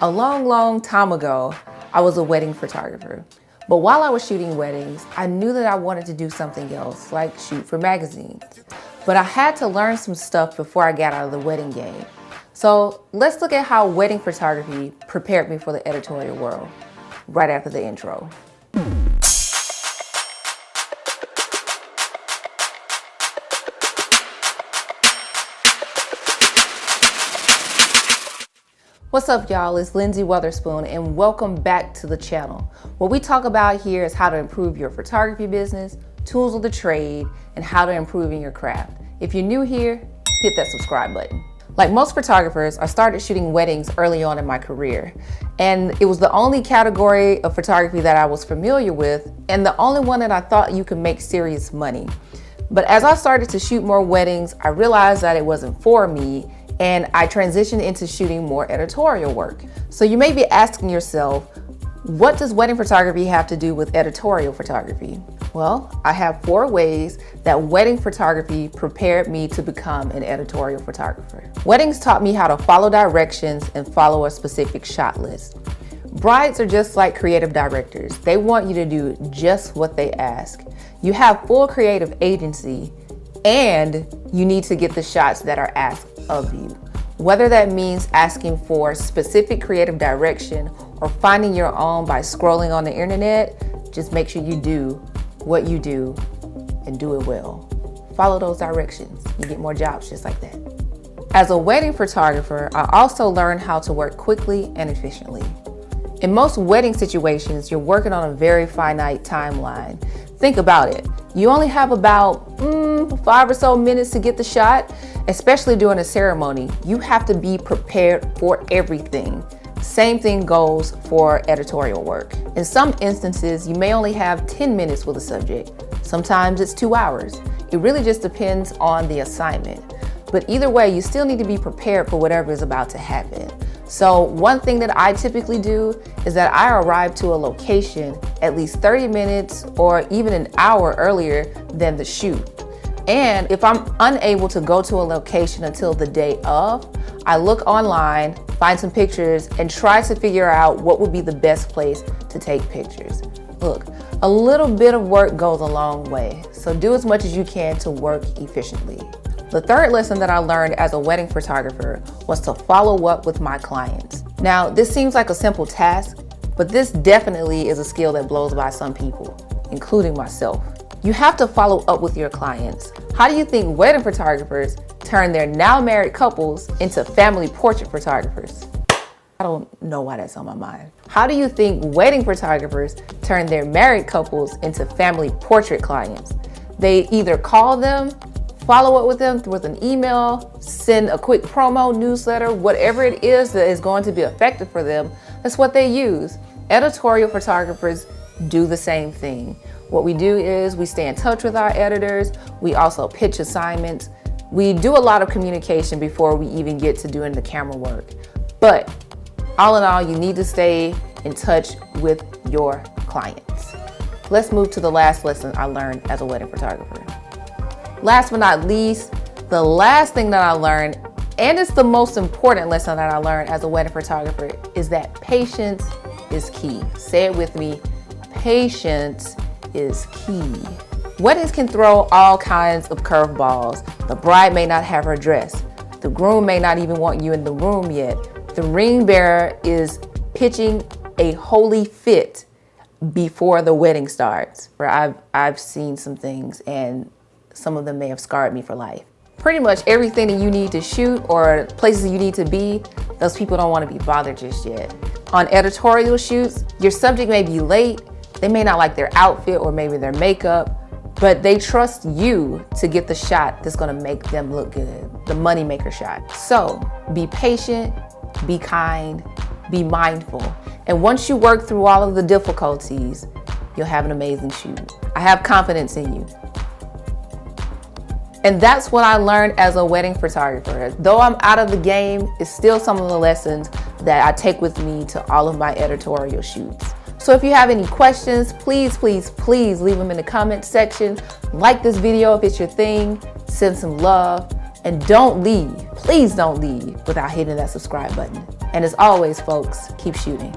A long time ago, I was a wedding photographer. But while I was shooting weddings, I knew that I wanted to do something else, like shoot for magazines. But I had to learn some stuff before I got out of the wedding game. So let's look at how wedding photography prepared me for the editorial world, right after the intro. What's up, y'all? It's Lynsey Weatherspoon, and welcome back to the channel. What we talk about here is how to improve your photography business, tools of the trade, and how to improve in your craft. If you're new here, hit that subscribe button. Like most photographers, I started shooting weddings early on in my career, and it was the only category of photography that I was familiar with, and the only one that I thought you could make serious money. But as I started to shoot more weddings, I realized that it wasn't for me, and I transitioned into shooting more editorial work. So you may be asking yourself, what does wedding photography have to do with editorial photography? Well, I have 4 ways that wedding photography prepared me to become an editorial photographer. Weddings taught me how to follow directions and follow a specific shot list. Brides are just like creative directors. They want you to do just what they ask. You have full creative agency, and you need to get the shots that are asked of you. Whether that means asking for specific creative direction or finding your own by scrolling on the internet, just make sure you do what you do and do it well. Follow those directions. You get more jobs just like that. As a wedding photographer, I also learned how to work quickly and efficiently. In most wedding situations, you're working on a very finite timeline. Think about it. You only have about 5 or so minutes to get the shot, especially during a ceremony. You have to be prepared for everything. Same thing goes for editorial work. In some instances, you may only have 10 minutes with a subject. Sometimes it's 2 hours. It really just depends on the assignment. But either way, you still need to be prepared for whatever is about to happen. So one thing that I typically do is that I arrive to a location at least 30 minutes or even an hour earlier than the shoot. And if I'm unable to go to a location until the day of, I look online, find some pictures, and try to figure out what would be the best place to take pictures. Look, a little bit of work goes a long way, so do as much as you can to work efficiently. The third lesson that I learned as a wedding photographer was to follow up with my clients. Now, this seems like a simple task, but this definitely is a skill that blows by some people, including myself. You have to follow up with your clients. How do you think wedding photographers turn their now married couples into family portrait photographers? I don't know why that's on my mind. How do you think wedding photographers turn their married couples into family portrait clients? They either call them, follow up with them with an email, send a quick promo, newsletter, whatever it is that is going to be effective for them, that's what they use. Editorial photographers do the same thing. What we do is we stay in touch with our editors. We also pitch assignments. We do a lot of communication before we even get to doing the camera work. But all in all, you need to stay in touch with your clients. Let's move to the last lesson I learned as a wedding photographer. Last but not least, the last thing that I learned, and it's the most important lesson that I learned as a wedding photographer, is that patience is key. Say it with me, patience is key. Weddings can throw all kinds of curveballs. The bride may not have her dress. The groom may not even want you in the room yet. The ring bearer is pitching a holy fit before the wedding starts. I've seen some things, and some of them may have scarred me for life. Pretty much everything that you need to shoot or places you need to be, those people don't want to be bothered just yet. On editorial shoots, your subject may be late. They may not like their outfit or maybe their makeup, but they trust you to get the shot that's going to make them look good, the moneymaker shot. So be patient, be kind, be mindful. And once you work through all of the difficulties, you'll have an amazing shoot. I have confidence in you. And that's what I learned as a wedding photographer. Though I'm out of the game, it's still some of the lessons that I take with me to all of my editorial shoots. So if you have any questions, please leave them in the comment section. Like this video if it's your thing, send some love, and don't leave, please don't leave without hitting that subscribe button. And as always, folks, keep shooting.